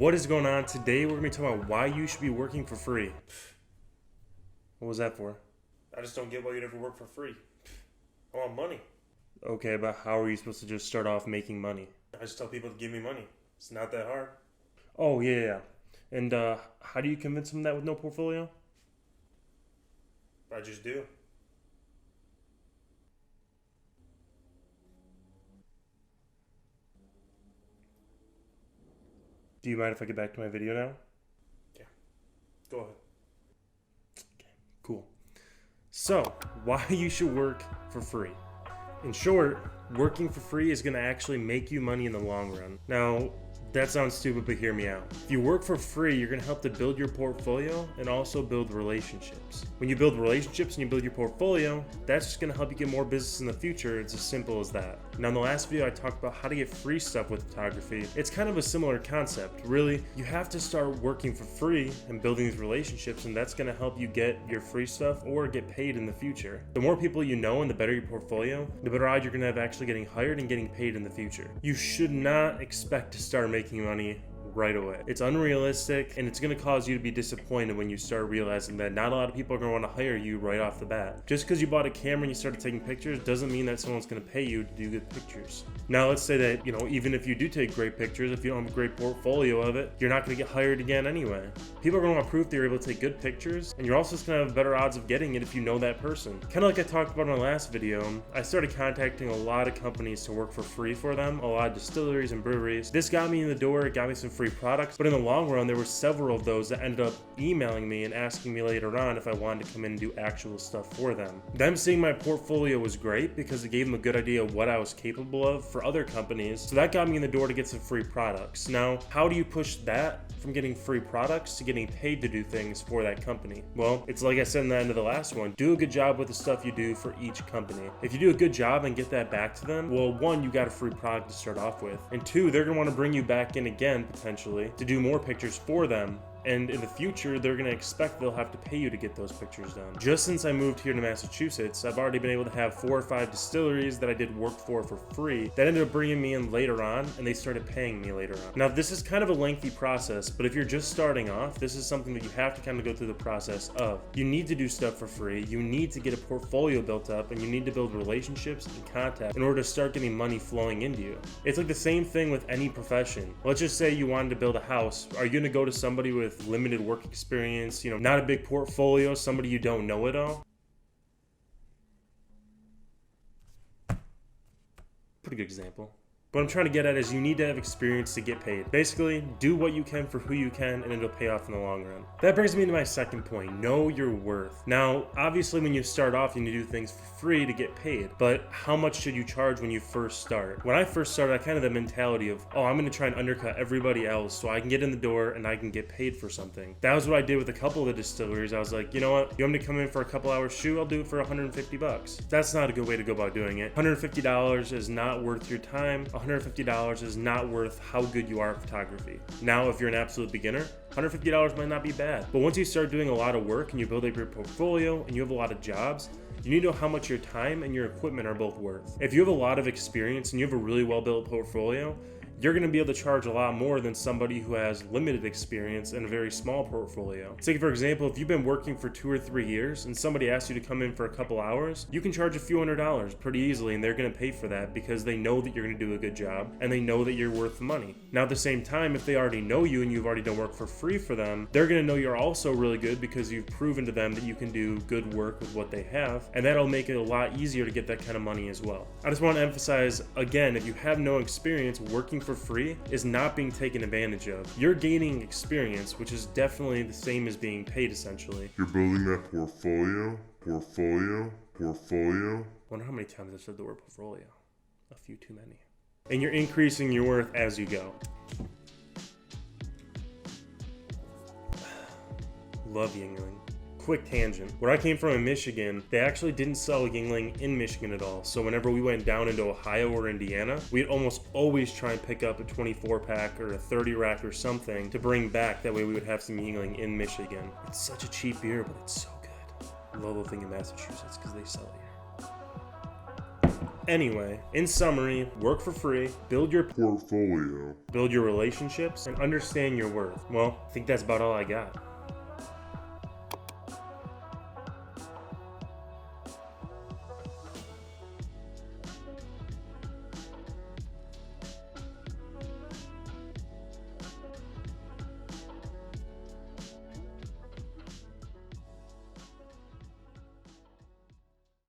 What is going on? Today we're going to be talking about why you should be working for free. What was that for? I just don't get why you'd ever work for free. I want money. Okay, but how are you supposed to just start off making money? I just tell people to give me money. It's not that hard. Oh, yeah. And how do you convince them that with no portfolio? I just do. Do you mind if I get back to my video now? Yeah. Go ahead. Okay, cool. So, why you should work for free? In short, working for free is going to actually make you money in the long run. Now, that sounds stupid, but hear me out. If you work for free, you're going to help to build your portfolio and also build relationships. When you build relationships and you build your portfolio, that's just going to help you get more business in the future. It's as simple as that. Now, in the last video, I talked about how to get free stuff with photography. It's kind of a similar concept. Really, you have to start working for free and building these relationships, and that's going to help you get your free stuff or get paid in the future. The more people you know and the better your portfolio, the better odds you're going to have actually getting hired and getting paid in the future. You should not expect to start making money right away. It's unrealistic, and it's going to cause you to be disappointed when you start realizing that not a lot of people are going to want to hire you right off the bat. Just because you bought a camera and you started taking pictures doesn't mean that someone's going to pay you to do good pictures. Now, let's say that, even if you do take great pictures, if you don't have a great portfolio of it, you're not going to get hired again anyway. People are going to want proof that you're able to take good pictures, and you're also just going to have better odds of getting it if you know that person. Kind of like I talked about in my last video, I started contacting a lot of companies to work for free for them, a lot of distilleries and breweries. This got me in the door, it got me some free products, but in the long run, there were several of those that ended up emailing me and asking me later on if I wanted to come in and do actual stuff for them. Them seeing my portfolio was great because it gave them a good idea of what I was capable of for other companies, so that got me in the door to get some free products. Now, how do you push that from getting free products to getting paid to do things for that company? Well, it's like I said in the end of the last one, do a good job with the stuff you do for each company. If you do a good job and get that back to them, well, one, you got a free product to start off with, and two, they're going to want to bring you back in again, potentially, to do more pictures for them. And in the future, they're going to expect they'll have to pay you to get those pictures done. Just since I moved here to Massachusetts, I've already been able to have 4 or 5 distilleries that I did work for free that ended up bringing me in later on, and they started paying me later on. Now, this is kind of a lengthy process, but if you're just starting off, this is something that you have to kind of go through the process of. You need to do stuff for free, you need to get a portfolio built up, and you need to build relationships and contacts in order to start getting money flowing into you. It's like the same thing with any profession. Let's just say you wanted to build a house. Are you going to go to somebody with limited work experience, not a big portfolio, somebody you don't know at all? Pretty good example. What I'm trying to get at is you need to have experience to get paid. Basically, do what you can for who you can, and it'll pay off in the long run. That brings me to my second point, know your worth. Now, obviously when you start off, you need to do things for free to get paid, but how much should you charge when you first start? When I first started, I kind of had the mentality of, I'm gonna try and undercut everybody else so I can get in the door and I can get paid for something. That was what I did with a couple of the distilleries. I was like, you know what, you want me to come in for a couple hours shoot? I'll do it for $150. That's not a good way to go about doing it. $150 is not worth your time. $150 is not worth how good you are at photography. Now, if you're an absolute beginner, $150 might not be bad. But once you start doing a lot of work and you build up your portfolio and you have a lot of jobs, you need to know how much your time and your equipment are both worth. If you have a lot of experience and you have a really well-built portfolio, you're going to be able to charge a lot more than somebody who has limited experience and a very small portfolio. Take, for example, if you've been working for 2 or 3 years and somebody asks you to come in for a couple hours, you can charge a few $100s pretty easily, and they're going to pay for that because they know that you're going to do a good job and they know that you're worth the money. Now, at the same time, if they already know you and you've already done work for free for them, they're going to know you're also really good because you've proven to them that you can do good work with what they have, and that'll make it a lot easier to get that kind of money as well. I just want to emphasize, again, if you have no experience, working for free is not being taken advantage of. You're gaining experience, which is definitely the same as being paid, essentially. You're building that portfolio. Wonder how many times I've said the word portfolio. A few too many. And you're increasing your worth as you go. Love Yingling. Quick tangent. Where I came from in Michigan, they actually didn't sell Yingling in Michigan at all. So whenever we went down into Ohio or Indiana, we'd almost always try and pick up a 24 pack or a 30 rack or something to bring back. That way we would have some Yingling in Michigan. It's such a cheap beer, but it's so good. I love the thing in Massachusetts because they sell it here. anyway, in summary, work for free, build your portfolio. build your relationships, and understand your worth. Well, I think that's about all I got.